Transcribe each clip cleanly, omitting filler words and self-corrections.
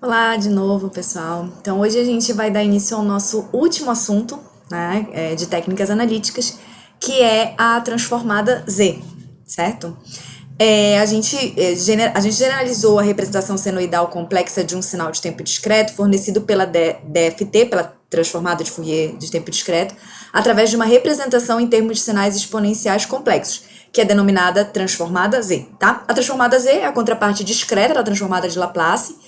Olá de novo, pessoal. Então, hoje a gente vai dar início ao nosso último assunto, né, de técnicas analíticas, que é a transformada Z, certo? A gente generalizou a representação senoidal complexa de um sinal de tempo discreto fornecido pela DFT, pela transformada de Fourier de tempo discreto, através de uma representação em termos de sinais exponenciais complexos, que é denominada transformada Z, tá? A transformada Z é a contraparte discreta da transformada de Laplace.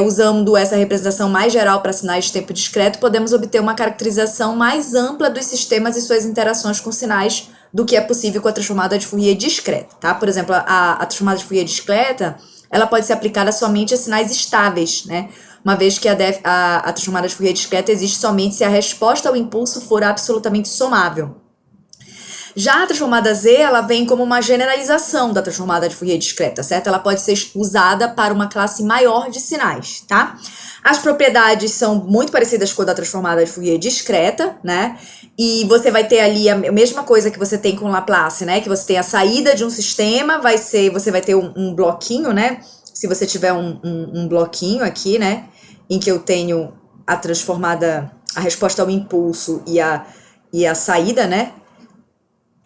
Usando essa representação mais geral para sinais de tempo discreto, podemos obter uma caracterização mais ampla dos sistemas e suas interações com sinais do que é possível com a transformada de Fourier discreta, tá? Por exemplo, a transformada de Fourier discreta, ela pode ser aplicada somente a sinais estáveis, né? Uma vez que a transformada de Fourier discreta existe somente se a resposta ao impulso for absolutamente somável. Já a transformada Z, ela vem como uma generalização da transformada de Fourier discreta, certo? Ela pode ser usada para uma classe maior de sinais, tá? As propriedades são muito parecidas com a da transformada de Fourier discreta, né? E você vai ter ali a mesma coisa que você tem com Laplace, né? Que você tem a saída de um sistema, você vai ter um bloquinho, né? Se você tiver um bloquinho aqui, né? Em que eu tenho a transformada, a resposta ao impulso e a saída, né?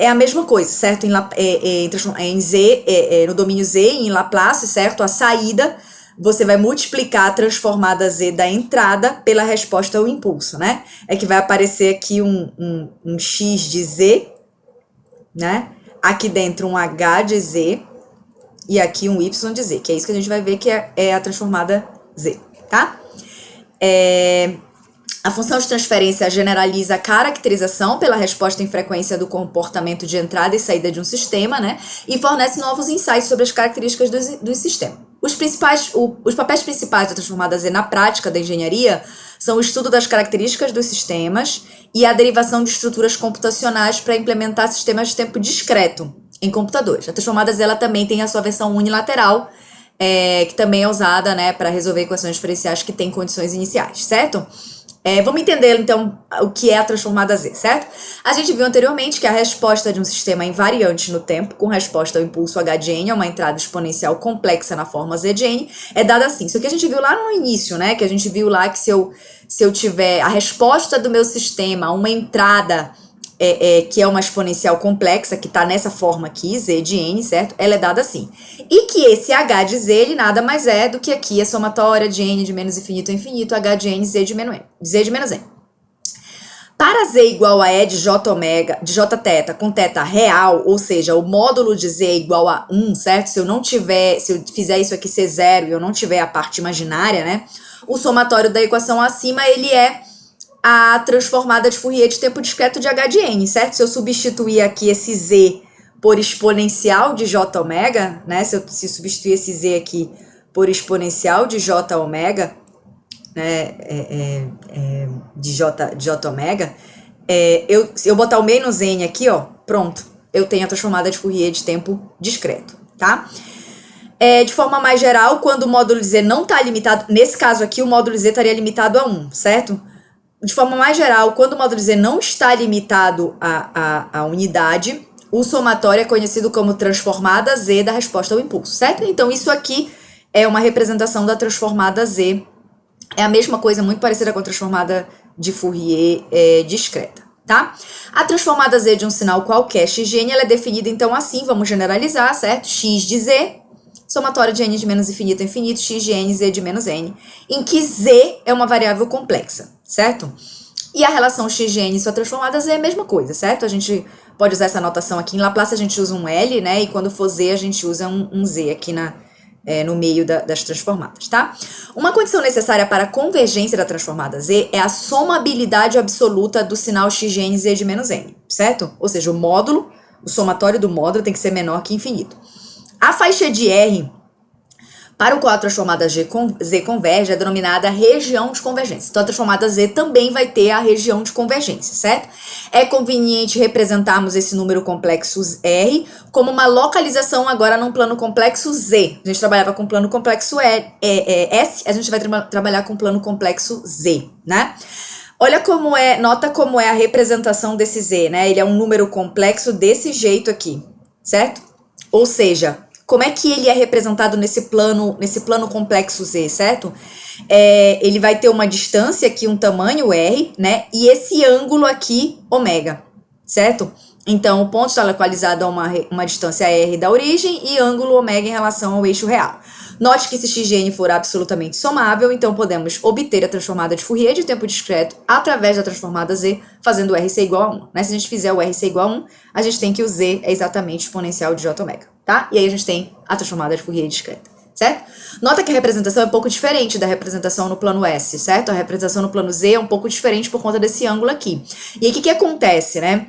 É a mesma coisa, certo? Em Z, no domínio Z, em Laplace, certo? A saída, você vai multiplicar a transformada Z da entrada pela resposta ao impulso, né? É que vai aparecer aqui um X de Z, né? Aqui dentro um H de Z e aqui um Y de Z, que é isso que a gente vai ver que é a transformada Z, tá? A função de transferência generaliza a caracterização pela resposta em frequência do comportamento de entrada e saída de um sistema, né? E fornece novos insights sobre as características do sistema. Os papéis principais da transformada Z na prática da engenharia são o estudo das características dos sistemas e a derivação de estruturas computacionais para implementar sistemas de tempo discreto em computadores. A transformada Z ela também tem a sua versão unilateral, que também é usada, né, para resolver equações diferenciais que têm condições iniciais, certo? Vamos entender, então, o que é a transformada Z, certo? A gente viu anteriormente que a resposta de um sistema invariante no tempo, com resposta ao impulso h de n, a uma entrada exponencial complexa na forma z de n, é dada assim. Isso que a gente viu lá no início, né? Que a gente viu lá que se eu tiver a resposta do meu sistema a uma entrada que é uma exponencial complexa, que está nessa forma aqui, z de n, certo? Ela é dada assim. E que esse h de z, ele nada mais é do que aqui a somatória de n de menos infinito a infinito, h de n, z de menos n. Para z igual a e de j ômega, de j teta com teta real, ou seja, o módulo de z igual a 1, certo? Se eu fizer isso aqui ser zero e eu não tiver a parte imaginária, né? O somatório da equação acima, ele é a transformada de Fourier de tempo discreto de h de n, certo? Se eu substituir aqui esse z por exponencial de j ômega, né? Se substituir esse z aqui por exponencial de j ômega, né? De j ômega, se eu botar o menos n aqui, ó, pronto, eu tenho a transformada de Fourier de tempo discreto, tá? De forma mais geral, quando o módulo Z não está limitado, nesse caso aqui o módulo Z estaria limitado a 1, certo? De forma mais geral, quando o módulo Z não está limitado à unidade, o somatório é conhecido como transformada Z da resposta ao impulso, certo? Então, isso aqui é uma representação da transformada Z. É a mesma coisa, muito parecida com a transformada de Fourier discreta, tá? A transformada Z de um sinal qualquer, x de n, ela é definida, então, assim, vamos generalizar, certo? X de Z, somatório de n de menos infinito a infinito, x de n, z de menos n, em que z é uma variável complexa, certo? E a relação x de n e sua transformada z é a mesma coisa, certo? A gente pode usar essa notação aqui. Em Laplace a gente usa um L, né? E quando for z a gente usa um z aqui no meio das transformadas, tá? Uma condição necessária para a convergência da transformada z é a somabilidade absoluta do sinal x de n, z de menos n, certo? Ou seja, o somatório do módulo tem que ser menor que infinito. A faixa de R, para o qual a transformada Z converge, é denominada região de convergência. Então, a transformada Z também vai ter a região de convergência, certo? É conveniente representarmos esse número complexo R como uma localização agora num plano complexo Z. A gente trabalhava com plano complexo S, a gente vai trabalhar com plano complexo Z, né? Nota como é a representação desse Z, né? Ele é um número complexo desse jeito aqui, certo? Ou seja, como é que ele é representado nesse plano complexo Z, certo? Ele vai ter uma distância aqui, um tamanho R, né? E esse ângulo aqui, ômega, certo? Então, o ponto está localizado a uma distância R da origem e ângulo ômega em relação ao eixo real. Note que se xn for absolutamente somável, então podemos obter a transformada de Fourier de tempo discreto através da transformada Z, fazendo o R ser igual a 1. Né? Se a gente fizer o R ser igual a 1, a gente tem que o Z é exatamente exponencial de J ômega, tá? E aí a gente tem a transformada de Fourier discreta, certo? Nota que a representação é um pouco diferente da representação no plano S, certo? A representação no plano Z é um pouco diferente por conta desse ângulo aqui. E aí o que acontece, né?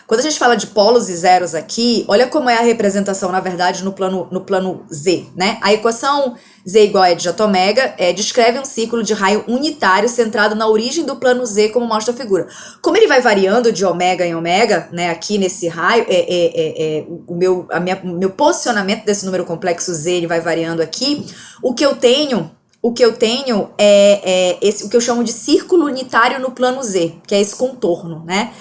Quando a gente fala de polos e zeros aqui, olha como é a representação, na verdade, no plano Z, né? A equação Z igual a de J ômega descreve um círculo de raio unitário centrado na origem do plano Z, como mostra a figura. Como ele vai variando de ômega em ômega, né? Aqui nesse raio, o meu posicionamento desse número complexo Z, ele vai variando aqui. O que eu tenho é o que eu chamo de círculo unitário no plano Z, que é esse contorno, né?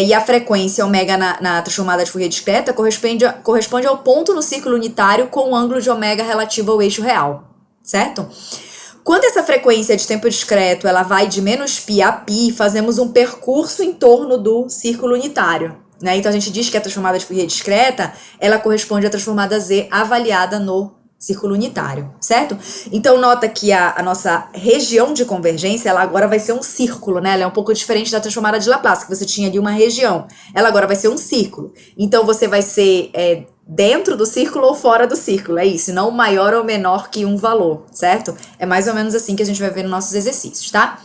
E a frequência ômega na transformada de Fourier discreta corresponde ao ponto no círculo unitário com o ângulo de ômega relativo ao eixo real, certo? Quando essa frequência de tempo discreto ela vai de menos π a π, fazemos um percurso em torno do círculo unitário, né? Então a gente diz que a transformada de Fourier discreta ela corresponde à transformada Z avaliada no círculo unitário, certo? Então nota que a nossa região de convergência, ela agora vai ser um círculo, né? Ela é um pouco diferente da transformada de Laplace, que você tinha ali uma região. Ela agora vai ser um círculo. Então você vai ser dentro do círculo ou fora do círculo, é isso, não maior ou menor que um valor, certo? É mais ou menos assim que a gente vai ver nos nossos exercícios, tá?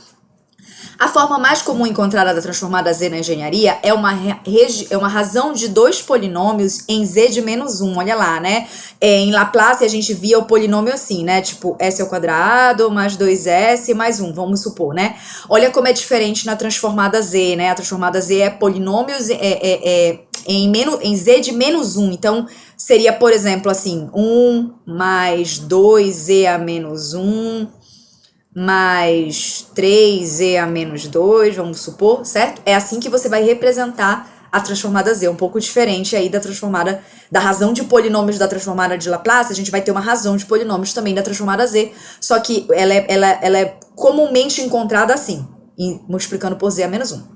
A forma mais comum encontrada da transformada Z na engenharia é uma razão de dois polinômios em Z de menos 1, olha lá, né? Em Laplace a gente via o polinômio assim, né? Tipo, S ao quadrado mais 2S mais 1, vamos supor, né? Olha como é diferente na transformada Z, né? A transformada Z é polinômios em Z de menos 1, então seria, por exemplo, assim, 1 mais 2Z a menos 1... mais 3e a menos 2, vamos supor, certo? É assim que você vai representar a transformada Z, um pouco diferente aí da razão de polinômios da transformada de Laplace, a gente vai ter uma razão de polinômios também da transformada Z, só que ela é comumente encontrada assim, multiplicando por Z a menos 1.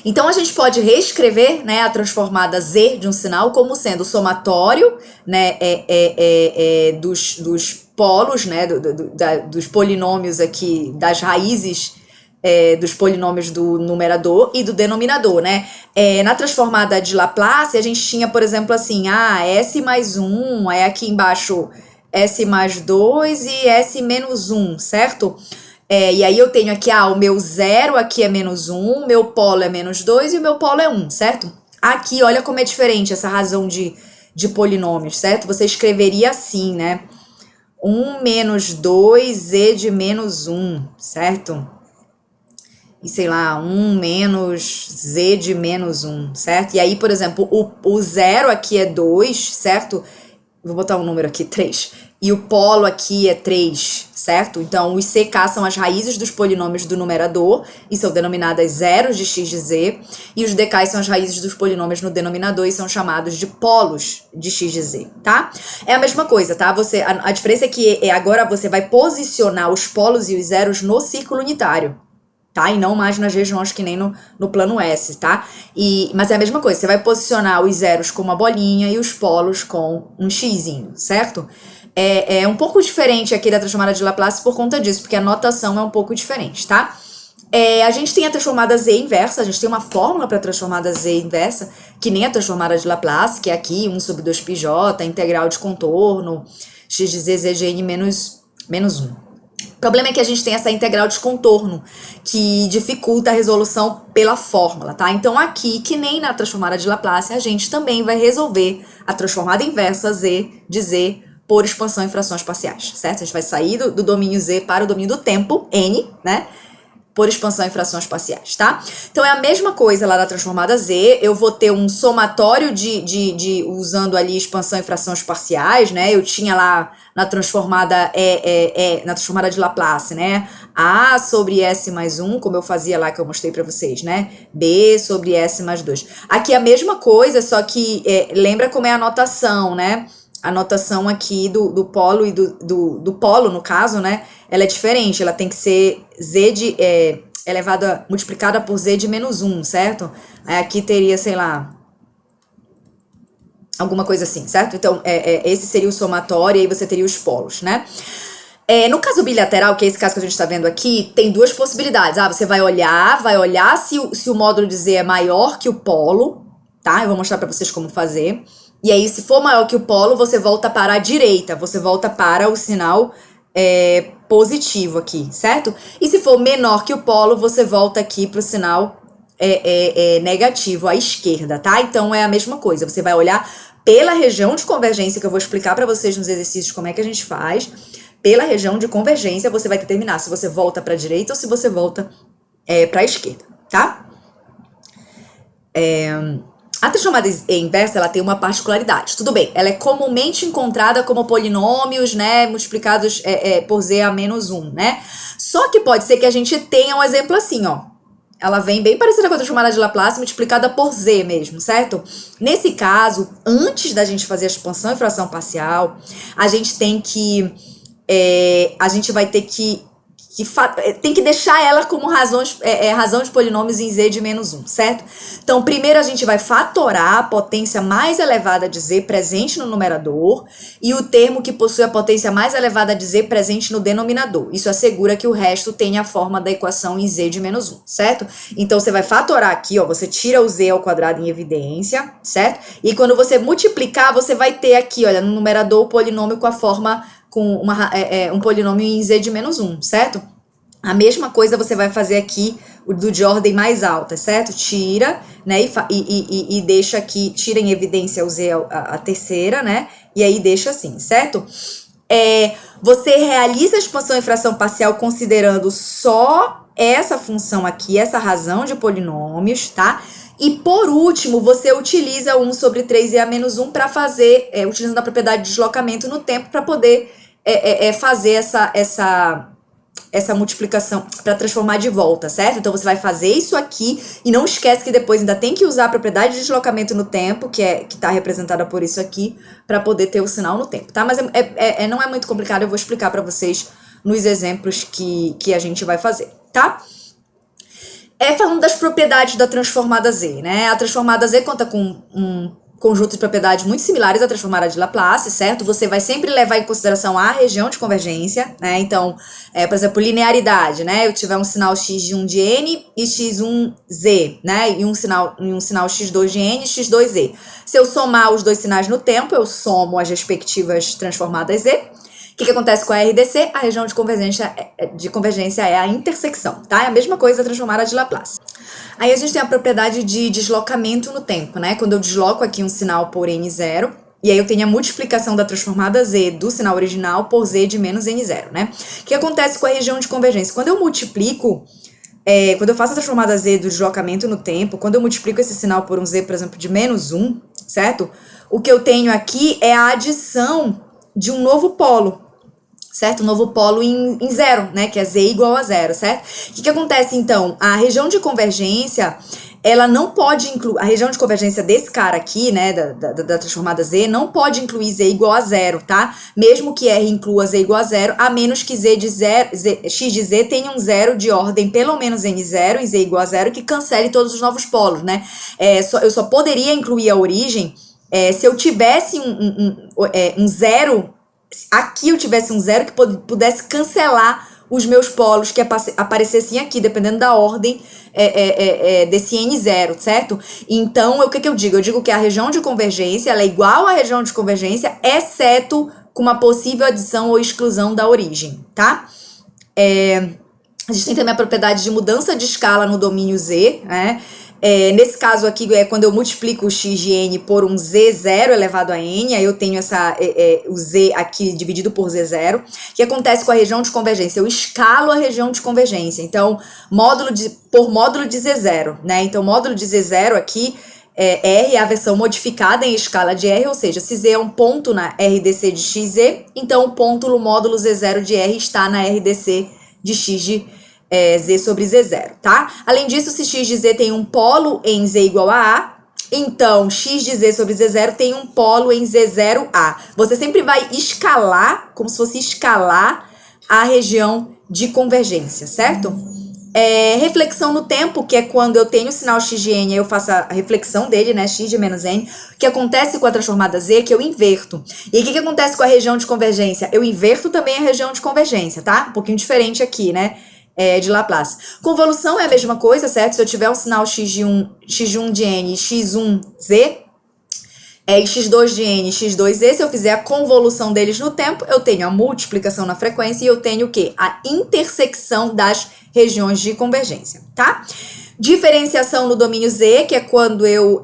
Então, a gente pode reescrever, né, a transformada Z de um sinal como sendo o somatório, né, dos polos, né, dos polinômios aqui, das raízes dos polinômios do numerador e do denominador, né? Na transformada de Laplace, a gente tinha, por exemplo, assim, S mais 1, aí aqui embaixo S mais 2 e S menos 1, certo? E aí eu tenho aqui, o meu zero aqui é menos 1, meu polo é menos 2 e o meu polo é 1, certo? Aqui, olha como é diferente essa razão de polinômios, certo? Você escreveria assim, né? 1 menos 2e de menos 1, certo? E sei lá, 1 menos z de menos 1, certo? E aí, por exemplo, o zero aqui é 2, certo? Vou botar um número aqui, 3. E o polo aqui é 3, certo? Então, os CK são as raízes dos polinômios do numerador e são denominadas zeros de x de z. E os DK são as raízes dos polinômios no denominador e são chamados de polos de x de z, tá? É a mesma coisa, tá? A diferença é que agora você vai posicionar os polos e os zeros no círculo unitário, tá? E não mais nas regiões que nem no plano S, tá? Mas é a mesma coisa, você vai posicionar os zeros com uma bolinha e os polos com um xizinho, certo? É um pouco diferente aqui da transformada de Laplace por conta disso, porque a notação é um pouco diferente, tá? A gente tem a transformada Z inversa, a gente tem uma fórmula para a transformada Z inversa, que nem a transformada de Laplace, que é aqui 1 sobre 2πj, integral de contorno, x de z, zgn menos 1. O problema é que a gente tem essa integral de contorno, que dificulta a resolução pela fórmula, tá? Então aqui, que nem na transformada de Laplace, a gente também vai resolver a transformada inversa Z de Z por expansão em frações parciais, certo? A gente vai sair do domínio Z para o domínio do tempo, N, né? por expansão em frações parciais, tá? Então é a mesma coisa lá na transformada Z, eu vou ter um somatório usando ali expansão em frações parciais, né? Eu tinha lá na transformada na transformada de Laplace, né? A sobre S mais 1, como eu fazia lá que eu mostrei pra vocês, né? B sobre S mais 2. Aqui é a mesma coisa, só que lembra como é a notação, né? A notação aqui do polo e do polo, no caso, né? Ela é diferente, ela tem que ser Z multiplicada por Z de menos 1, certo? Aí aqui teria, sei lá, alguma coisa assim, certo? Então, esse seria o somatório e aí você teria os polos, né? No caso bilateral, que é esse caso que a gente está vendo aqui, tem duas possibilidades. Você vai olhar se o módulo de Z é maior que o polo, tá? Eu vou mostrar para vocês como fazer. E aí, se for maior que o polo, você volta para a direita, você volta para o sinal positivo aqui, certo? E se for menor que o polo, você volta aqui para o sinal negativo, à esquerda, tá? Então, é a mesma coisa, você vai olhar pela região de convergência, que eu vou explicar para vocês nos exercícios como é que a gente faz. Pela região de convergência, você vai determinar se você volta para a direita ou se você volta para a esquerda, tá? A transformada inversa, ela tem uma particularidade. Tudo bem, ela é comumente encontrada como polinômios, né, multiplicados por Z a menos 1, né? Só que pode ser que a gente tenha um exemplo assim, ó. Ela vem bem parecida com a transformada de Laplace, multiplicada por Z mesmo, certo? Nesse caso, antes da gente fazer a expansão em fração parcial, a gente tem que... a gente vai ter tem que deixar ela como razão de polinômios em Z de menos 1, certo? Então, primeiro a gente vai fatorar a potência mais elevada de Z presente no numerador e o termo que possui a potência mais elevada de Z presente no denominador. Isso assegura que o resto tenha a forma da equação em Z de menos 1, certo? Então, você vai fatorar aqui, ó, você tira o Z ao quadrado em evidência, certo? E quando você multiplicar, você vai ter aqui, olha, no numerador o polinômio com a forma... com um polinômio em Z de menos 1, certo? A mesma coisa você vai fazer aqui, o do de ordem mais alta, certo? Tira, né, e deixa aqui, tira em evidência o Z a terceira, né? E aí deixa assim, certo? Você realiza a expansão em fração parcial considerando só essa função aqui, essa razão de polinômios, tá? E por último, você utiliza 1 sobre 3 a menos 1 para fazer, utilizando a propriedade de deslocamento no tempo para poder fazer essa multiplicação, para transformar de volta, certo? Então você vai fazer isso aqui e não esquece que depois ainda tem que usar a propriedade de deslocamento no tempo, que está representada por isso aqui, para poder ter o sinal no tempo, tá? Mas não é muito complicado, eu vou explicar para vocês nos exemplos que a gente vai fazer, tá? Falando das propriedades da transformada Z, né? A transformada Z conta com um conjunto de propriedades muito similares à transformada de Laplace, certo? Você vai sempre levar em consideração a região de convergência, né? Então, por exemplo, linearidade, né? Eu tiver um sinal x de 1 de n e x1z, né? E um sinal x2 de n e x2z. Se eu somar os dois sinais no tempo, eu somo as respectivas transformadas Z. O que acontece com a RDC? A região de convergência é a intersecção, tá? É a mesma coisa da transformada de Laplace. Aí a gente tem a propriedade de deslocamento no tempo, né? Quando eu desloco aqui um sinal por n0, e aí eu tenho a multiplicação da transformada Z do sinal original por Z de menos n0, né? O que acontece com a região de convergência? Quando eu multiplico, quando eu faço a transformada Z do deslocamento no tempo, quando eu multiplico esse sinal por um Z, por exemplo, de menos 1, certo? O que eu tenho aqui é a adição de um novo polo, certo? Um novo polo em zero, né? Que é Z igual a zero, certo? O que acontece, então? A região de convergência, ela não pode incluir... A região de convergência desse cara aqui, né? Da transformada Z, não pode incluir Z igual a zero, tá? Mesmo que R inclua Z igual a zero, a menos que x de Z tenha um zero de ordem pelo menos N0 em Z igual a zero, que cancele todos os novos polos, né? Eu só poderia incluir a origem se eu tivesse um zero... Aqui eu tivesse um zero que pudesse cancelar os meus polos que aparecessem aqui, dependendo da ordem desse N0, certo? Então, o que eu digo? Eu digo que a região de convergência ela é igual à região de convergência, exceto com uma possível adição ou exclusão da origem, tá? A gente tem também a propriedade de mudança de escala no domínio Z, né? Nesse caso aqui, quando eu multiplico o x de n por um z0 elevado a n, aí eu tenho o z aqui dividido por z0, que acontece com a região de convergência. Eu escalo a região de convergência, então, por módulo de z0, né? Então, módulo de z0 aqui, R é a versão modificada em escala de R, ou seja, se Z é um ponto na RDC de XZ, então o ponto módulo Z0 de R está na RDC de X de Z sobre Z0, tá? Além disso, se X de Z tem um polo em Z igual a A, então X de Z sobre Z0 tem um polo em Z0A. Você sempre vai escalar, como se fosse escalar a região de convergência, certo? Reflexão no tempo, que é quando eu tenho o sinal x de n, eu faço a reflexão dele, né, x de menos n, o que acontece com a transformada z, que eu inverto. E o que acontece com a região de convergência? Eu inverto também a região de convergência, tá? Um pouquinho diferente aqui, né, de Laplace. Convolução é a mesma coisa, certo? Se eu tiver um sinal x de 1 de n e x1z, x2 de n e x2z, se eu fizer a convolução deles no tempo, eu tenho a multiplicação na frequência e eu tenho o quê? A intersecção das regiões de convergência, tá? Diferenciação no domínio z, que é quando eu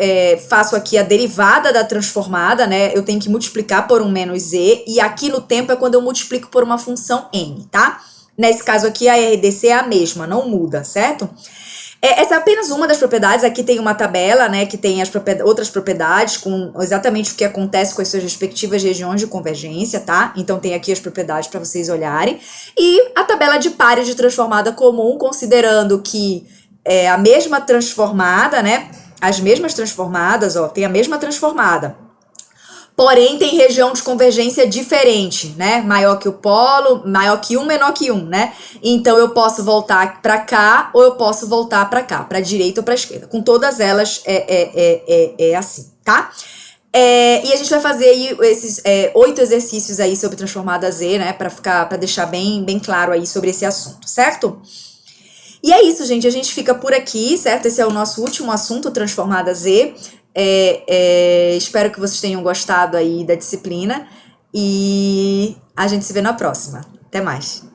faço aqui a derivada da transformada, né? Eu tenho que multiplicar por um menos z, e aqui no tempo é quando eu multiplico por uma função n, tá? Nesse caso aqui, a RDC é a mesma, não muda, certo? Essa é apenas uma das propriedades. Aqui tem uma tabela, né, que tem outras propriedades com exatamente o que acontece com as suas respectivas regiões de convergência, tá? Então tem aqui as propriedades para vocês olharem. E a tabela de pares de transformada comum, considerando que a mesma transformada, né, as mesmas transformadas, ó, tem a mesma transformada, porém tem região de convergência diferente, né? Maior que o polo, maior que 1, menor que 1, né? Então eu posso voltar para cá ou eu posso voltar para cá, para direita ou para esquerda. Com todas elas é assim, tá? E a gente vai fazer aí esses 8 exercícios aí sobre transformada Z, né? Para deixar bem claro aí sobre esse assunto, certo? E é isso, gente. A gente fica por aqui, certo? Esse é o nosso último assunto, transformada Z. Espero que vocês tenham gostado aí da disciplina e a gente se vê na próxima. Até mais!